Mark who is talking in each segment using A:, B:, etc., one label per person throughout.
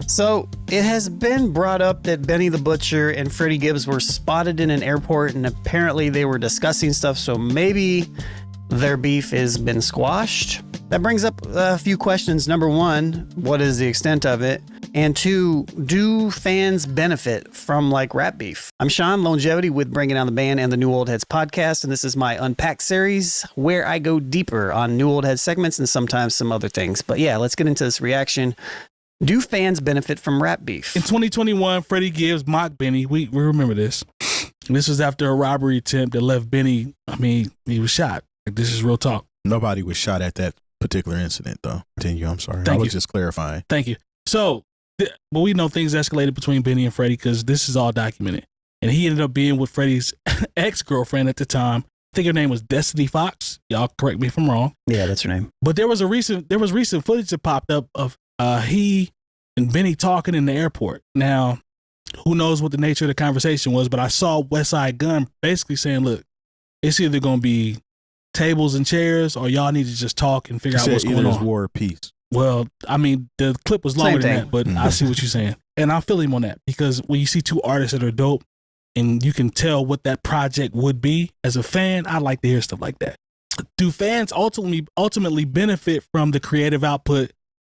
A: So it has been brought up that Benny the Butcher and Freddie Gibbs were spotted in an airport, and apparently they were discussing stuff, so maybe their beef has been squashed. That brings up a few questions. Number one, what is the extent of it? And two, do fans benefit from like rap beef? I'm Sean, Lonegevity with Bringing Down the Band and the New Old Heads podcast, and this is my Unpacked series where I go deeper on New Old Heads segments and sometimes some other things. But yeah, let's get into this reaction. Do fans benefit from rap beef?
B: In 2021, Freddie Gibbs mocked Benny. We remember this. This was after a robbery attempt that left Benny, he was shot. Like, this is real talk.
C: Nobody was shot at that particular incident, though. Continue, I'm sorry. I was just clarifying.
B: Thank you. So, but we know things escalated between Benny and Freddie because this is all documented. And he ended up being with Freddie's ex-girlfriend at the time. I think her name was Destiny Fox. Y'all correct me if I'm wrong.
A: Yeah, that's her name.
B: But there was recent footage that popped up of he and Benny talking in the airport. Now, who knows what the nature of the conversation was, but I saw Westside Gunn basically saying, look, it's either going to be tables and chairs or y'all need to just talk and figure out what's going on.
C: War or peace.
B: Well, the clip was longer than that, but I see what you're saying. And I feel him on that because when you see two artists that are dope and you can tell what that project would be, as a fan, I like to hear stuff like that. Do fans ultimately benefit from the creative output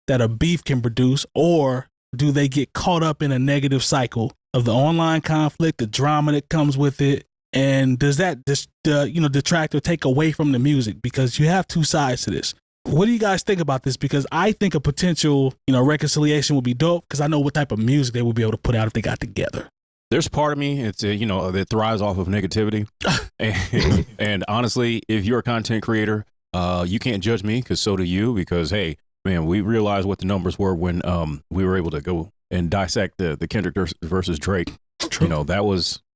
B: that a beef can produce, or do they get caught up in a negative cycle of the online conflict, the drama that comes with it? And does that detract or take away from the music? Because you have two sides to this. What do you guys think about this? Because I think a potential, reconciliation would be dope because I know what type of music they would be able to put out if they got together.
D: There's part of me, it's that thrives off of negativity. and honestly, if you're a content creator, you can't judge me because so do you. Because hey, man, we realized what the numbers were when we were able to go and dissect the Kendrick versus Drake.
B: True.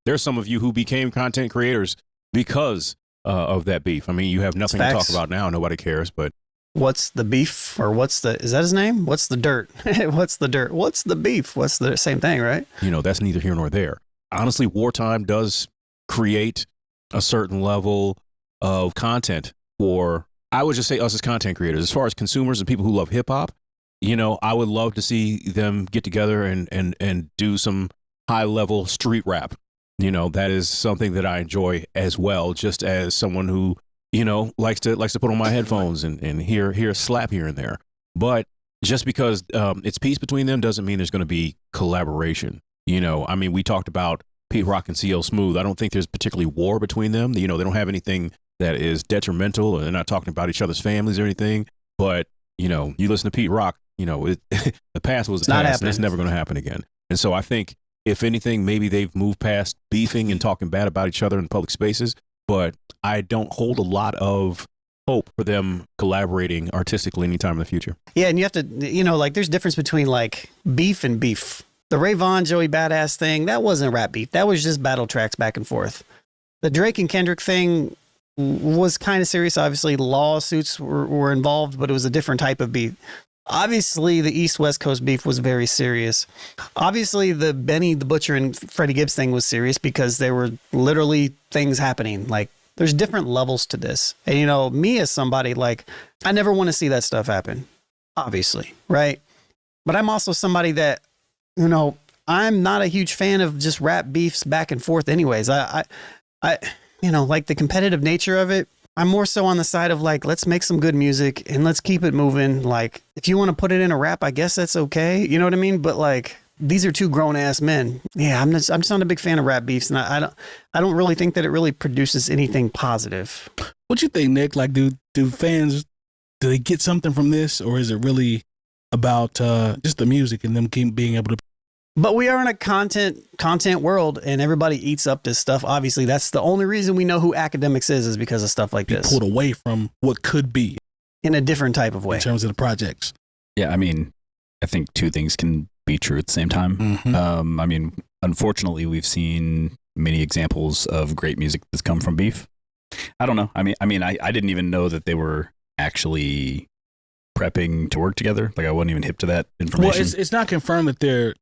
D: There's some of you who became content creators because of that beef. I mean, you have nothing to talk about now. Nobody cares, but.
A: What's the beef, or is that his name? What's the dirt? What's the dirt? What's the beef? What's the same thing, right?
D: That's neither here nor there. Honestly, wartime does create a certain level of content for, I would just say, us as content creators. As far as consumers and people who love hip hop, I would love to see them get together and do some high level street rap. That is something that I enjoy as well, just as someone who likes to put on my headphones and hear a slap here and there. But just because it's peace between them doesn't mean there's going to be collaboration. We talked about 𝗕𝗥𝗡𝗚𝗚 and 𝗕𝗔𝗡𝗪. I don't think there's particularly war between them. They don't have anything that is detrimental, or they're not talking about each other's families or anything. But you listen to 𝗕𝗥, the past was the past, and it's never going to happen again. And so I think, if anything, maybe they've moved past beefing and talking bad about each other in public spaces. But I don't hold a lot of hope for them collaborating artistically anytime in the future.
A: Yeah, and you have to, there's difference between like beef and beef. The Ray Vaughn, Joey Badass thing, that wasn't rap beef. That was just battle tracks back and forth. The Drake and Kendrick thing was kind of serious. Obviously, lawsuits were involved, but it was a different type of beef. Obviously, the East-West Coast beef was very serious. Obviously, the Benny the Butcher and Freddie Gibbs thing was serious because there were literally things happening. Like, there's different levels to this. And, me as somebody, like, I never want to see that stuff happen, obviously, right? But I'm also somebody that, I'm not a huge fan of just rap beefs back and forth anyways. I like the competitive nature of it. I'm more so on the side of like, let's make some good music and let's keep it moving. Like, if you want to put it in a rap, I guess that's okay. You know what I mean? But like, these are two grown ass men. Yeah, I'm just not a big fan of rap beefs, and I don't really think that it really produces anything positive.
B: What you think, Nick? Like, do fans, do they get something from this, or is it really about just the music and them being able to?
A: But we are in a content world, and everybody eats up this stuff. Obviously, that's the only reason we know who Academics is because of stuff like this.
B: Pulled away from what could be
A: in a different type of way
B: in terms of the projects.
E: Yeah, I think two things can be true at the same time.
B: Mm-hmm.
E: Unfortunately, we've seen many examples of great music that's come from beef. I don't know. I didn't even know that they were actually prepping to work together. Like, I wasn't even hip to that information.
B: Well, it's not confirmed that they're,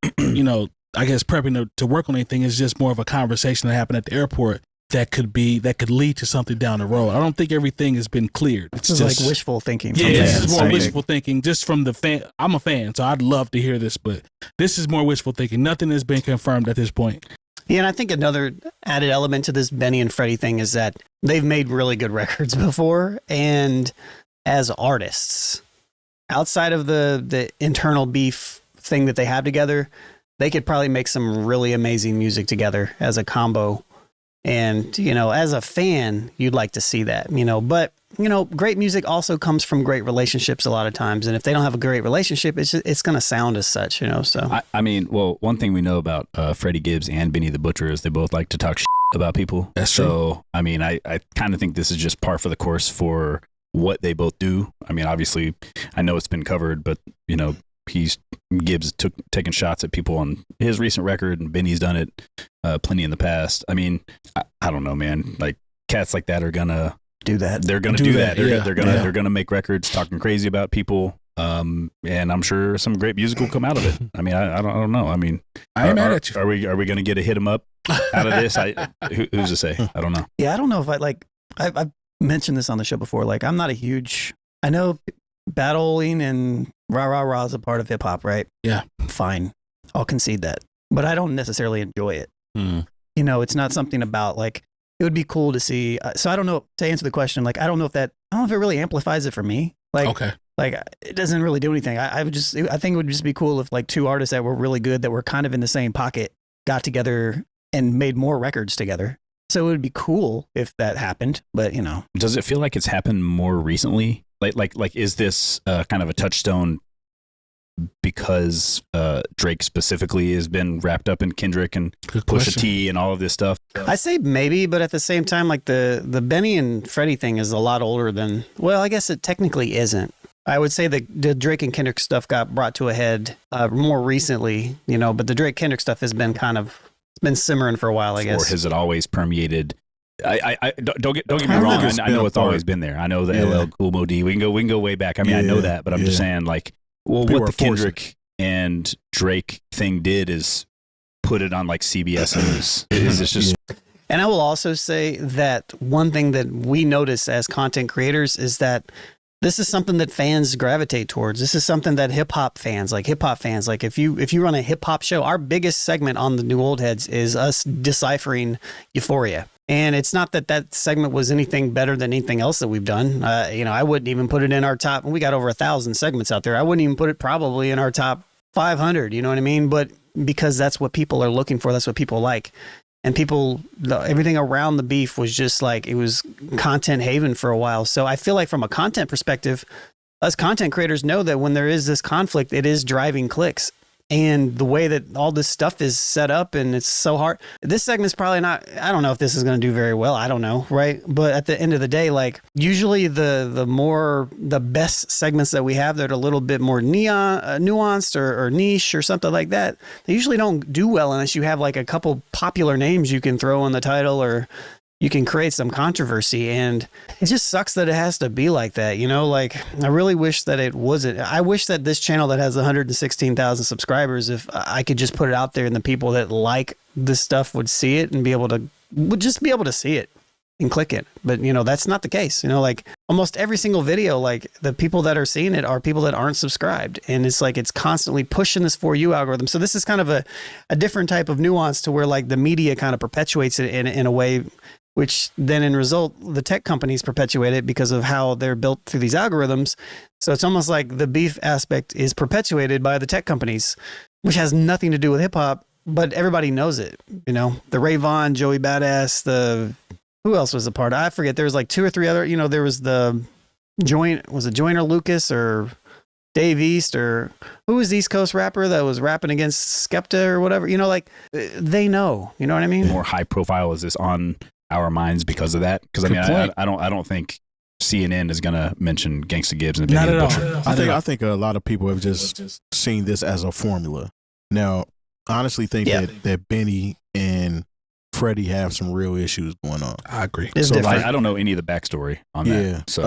B: I guess prepping to work on anything. Is just more of a conversation that happened at the airport. that could lead to something down the road. I don't think everything has been cleared. It's
A: just
B: just
A: like wishful thinking.
B: Yeah, this is more
A: fans.
B: wishful thinking just from the fan. I'm a fan, so I'd love to hear this, but this is more wishful thinking. Nothing has been confirmed at this point.
A: Yeah, and I think another added element to this Benny and Freddie thing is that they've made really good records before, and as artists, outside of the internal beef thing that they have together, they could probably make some really amazing music together as a combo. And, you know, as a fan, you'd like to see that, you know, but, you know, great music also comes from great relationships a lot of times. And if they don't have a great relationship, it's going to sound as such, you know, so.
E: I mean, well, one thing we know about Freddie Gibbs and Benny the Butcher is they both like to talk about people.
B: That's true.
E: So, I mean, I kind of think this is just par for the course for what they both do. I mean, obviously, I know it's been covered, but, you know, Gibbs taking shots at people on his recent record, and Benny's done it plenty in the past. I mean, I don't know, man. Like, cats like that are gonna
A: do that.
E: They're gonna do that.
B: Yeah.
E: They're gonna make records talking crazy about people. And I'm sure some great music will come out of it. I mean, I don't know. I mean,
B: I ain't mad at you.
E: Are we gonna get a hit 'em up out of this? Who's to say? I don't know.
A: Yeah, I don't know if I've mentioned this on the show before. Like, I'm not a huge. I know battling and rah rah rah is a part of hip hop, right?
B: Yeah,
A: fine, I'll concede that, but I don't necessarily enjoy it. You know, it's not something about like it would be cool to see. So I don't know, to answer the question. Like, I don't know if it really amplifies it for me. Like,
B: okay.
A: Like, it doesn't really do anything. I think it would just be cool if like two artists that were really good, that were kind of in the same pocket, got together and made more records together. So it would be cool if that happened, but you know.
E: Does it feel like it's happened more recently? Like, is this kind of a touchstone because Drake specifically has been wrapped up in Kendrick and Pusha T and all of this stuff?
A: I say maybe, but at the same time, like the Benny and Freddie thing is a lot older than, well, I guess it technically isn't. I would say the Drake and Kendrick stuff got brought to a head more recently, you know, but the Drake Kendrick stuff has been been simmering for a while, I guess.
E: Or has it always permeated? Don't get me wrong. I know it's always been there. I know the LL Cool Mo D. We can go way back. I mean, I know that, but I'm just saying, like, well, what the Kendrick and Drake thing did is put it on like CBS News. It's just.
A: And I will also say that one thing that we notice as content creators is that this is something that fans gravitate towards. This is something that hip hop fans, like if you run a hip hop show, our biggest segment on the New Old Heads is us deciphering Euphoria. And it's not that segment was anything better than anything else that we've done. You know, I wouldn't even put it in our top. We got over 1,000 segments out there. I wouldn't even put it probably in our top 500. You know what I mean? But because that's what people are looking for, that's what people like. And everything around the beef was just like, it was content haven for a while. So I feel like from a content perspective, us content creators know that when there is this conflict, it is driving clicks. And the way that all this stuff is set up, and it's so hard. This segment's probably not, I don't know if this is going to do very well. I don't know, right? But at the end of the day, like, usually the best segments that we have that are a little bit more nuanced or niche or something like that, they usually don't do well unless you have like a couple popular names you can throw in the title, or you can create some controversy. And it just sucks that it has to be like that, you know? Like, I really wish that it wasn't. I wish that this channel that has 116,000 subscribers, if I could just put it out there and the people that like this stuff would see it and would just be able to see it and click it. But, you know, that's not the case. You know, like almost every single video, like the people that are seeing it are people that aren't subscribed. And it's like, it's constantly pushing this For You algorithm. So this is kind of a different type of nuance to where like the media kind of perpetuates it in a way, which then in result, the tech companies perpetuate it because of how they're built through these algorithms. So it's almost like the beef aspect is perpetuated by the tech companies, which has nothing to do with hip hop, but everybody knows it. You know, the Ray Vaughn, Joey Badass, who else was a part? I forget. There was like 2 or 3 other, you know, there was the Joyner Lucas or Dave East, or who was the East Coast rapper that was rapping against Skepta or whatever, you know, like they know, you know what I mean?
E: More high profile is this on our minds because of that? Because I mean, I don't think CNN is going to mention Gangsta Gibbs and Benny the Butcher.
C: I think a lot of people have just seen this as a formula. Now, I honestly think that Benny and Freddie have some real issues going on.
B: I agree.
A: So
E: I don't know any of the backstory on that. So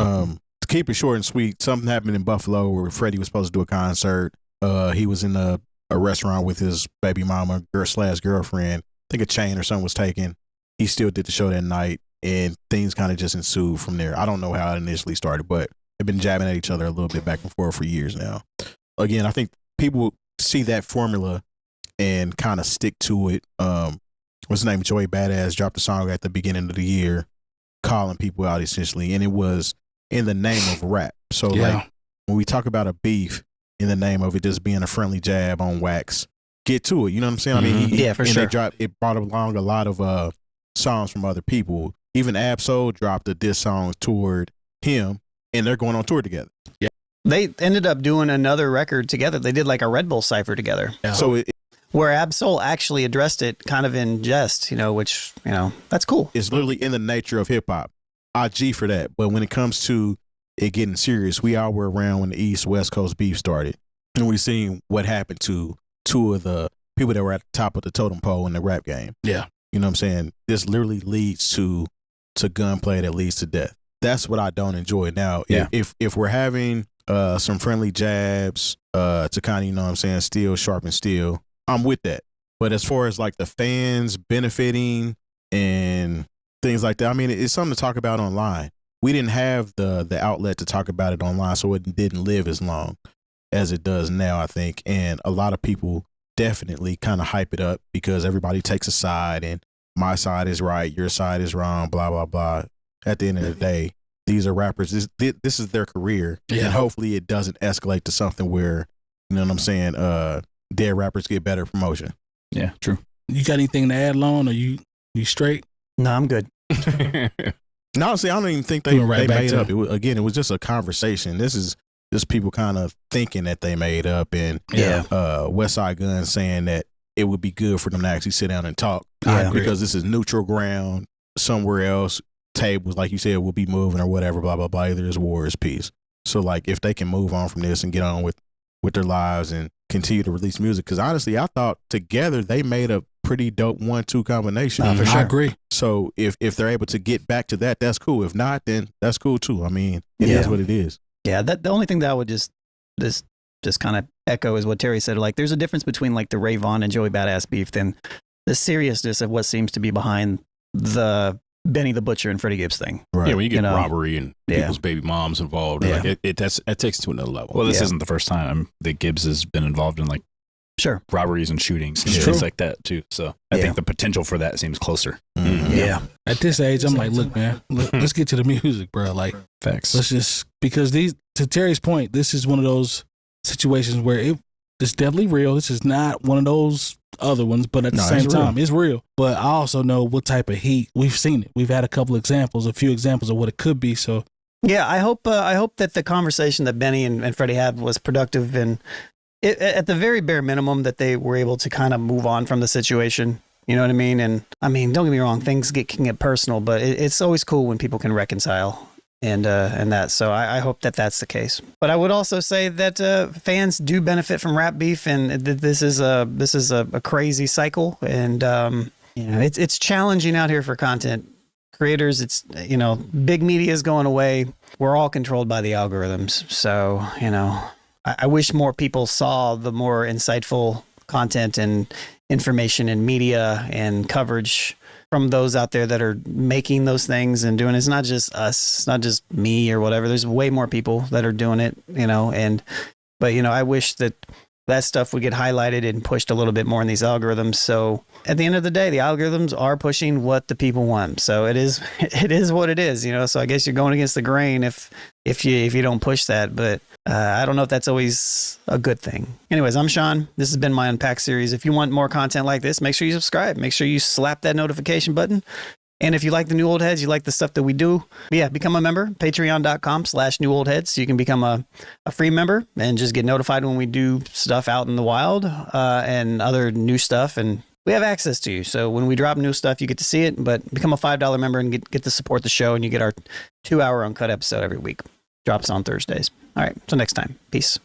C: to keep it short and sweet, something happened in Buffalo where Freddie was supposed to do a concert. He was in a restaurant with his baby mama /girlfriend. I think a chain or something was taken. he still did the show that night, and things kind of just ensued from there. I don't know how it initially started, but they've been jabbing at each other a little bit back and forth for years now. Again, I think people see that formula and kind of stick to it. What's his name? Joey Badass dropped a song at the beginning of the year calling people out essentially, and it was in the name of rap. So like when we talk about a beef in the name of it just being a friendly jab on wax, get to it. You know what I'm saying? I mean,
A: for sure.
C: It brought along a lot of songs from other people. Even Ab-Soul dropped a diss song toward him, and they're going on tour together.
A: Yeah. They ended up doing another record together. They did like a Red Bull cypher together.
C: Yeah. So
A: where Ab-Soul actually addressed it kind of in jest, which, that's cool.
C: It's literally in the nature of hip hop. I G for that. But when it comes to it getting serious, we all were around when the East-West Coast beef started. And we seen what happened to two of the people that were at the top of the totem pole in the rap game.
B: Yeah.
C: You know what I'm saying? This literally leads to gunplay that leads to death. That's what I don't enjoy. Now, if we're having some friendly jabs to kind of, steel sharpen steel, I'm with that. But as far as like the fans benefiting and things like that, I mean, it's something to talk about online. We didn't have the outlet to talk about it online, so it didn't live as long as it does now, I think. And a lot of people definitely kind of hype it up because everybody takes a side and my side is right, your side is wrong, blah, blah, blah. At the end of the day, these are rappers. This is their career. Yeah. And hopefully it doesn't escalate to something where, you know what I'm saying, dead rappers get better promotion.
E: Yeah, true.
B: You got anything to add, Lone? Are you straight?
A: No, I'm good.
C: No, honestly, I don't even think they made up. It was just a conversation. This is just people kind of thinking that they made up, and West Side Gun saying that it would be good for them to actually sit down and talk.
B: I agree.
C: Because this is neutral ground. Somewhere else, tables, like you said, will be moving or whatever, blah, blah, blah. Either it's war or it's peace. So, like, if they can move on from this and get on with their lives and continue to release music, because honestly, I thought together they made a pretty dope 1-2 combination.
B: For sure. I agree.
C: So if they're able to get back to that, that's cool. If not, then that's cool too. I mean, it is what it is.
A: Yeah, the only thing that I would just kind of echo is what Terry said. Like, there's a difference between like the Ray Vaughn and Joey Badass beef than the seriousness of what seems to be behind the Benny the Butcher and Freddie Gibbs thing.
D: Right. Yeah, when you get robbery and people's baby moms involved, like that takes it to another level.
E: Well, this isn't the first time that Gibbs has been involved in like robberies and shootings and things like that too. So I think the potential for that seems closer.
B: Mm-hmm. Yeah. At this age, I'm like, look, man, let's get to the music, bro. Like,
E: facts.
B: Let's just, because to Terry's point, this is one of those situations where it's definitely real. This is not one of those other ones, but at the same time, it's real. But I also know what type of heat we've seen it. We've had a few examples of what it could be. So
A: yeah, I hope that the conversation that Benny and Freddie had was productive, and at the very bare minimum that they were able to kind of move on from the situation. You know what I mean? And I mean, don't get me wrong, things can get personal, but it's always cool when people can reconcile. And that. So I hope that that's the case. But I would also say that fans do benefit from rap beef, and this is a crazy cycle. And it's challenging out here for content creators. It's big media is going away. We're all controlled by the algorithms. So I wish more people saw the more insightful content and information and media and coverage from those out there that are making those things and doing it. It's not just us, it's not just me or whatever. There's way more people that are doing it, but I wish that stuff would get highlighted and pushed a little bit more in these algorithms. So at the end of the day, the algorithms are pushing what the people want. So it is what it is, so I guess you're going against the grain if you don't push that, but I don't know if that's always a good thing. Anyways, I'm Sean. This has been my Unpacked series. If you want more content like this, make sure you subscribe. Make sure you slap that notification button. And if you like the New Old Heads, you like the stuff that we do, become a member, patreon.com/newoldheads. So you can become a free member and just get notified when we do stuff out in the wild and other new stuff. And we have access to you. So when we drop new stuff, you get to see it. But become a $5 member and get to support the show. And you get our 2-hour uncut episode every week. Drops on Thursdays. All right. Till next time. Peace.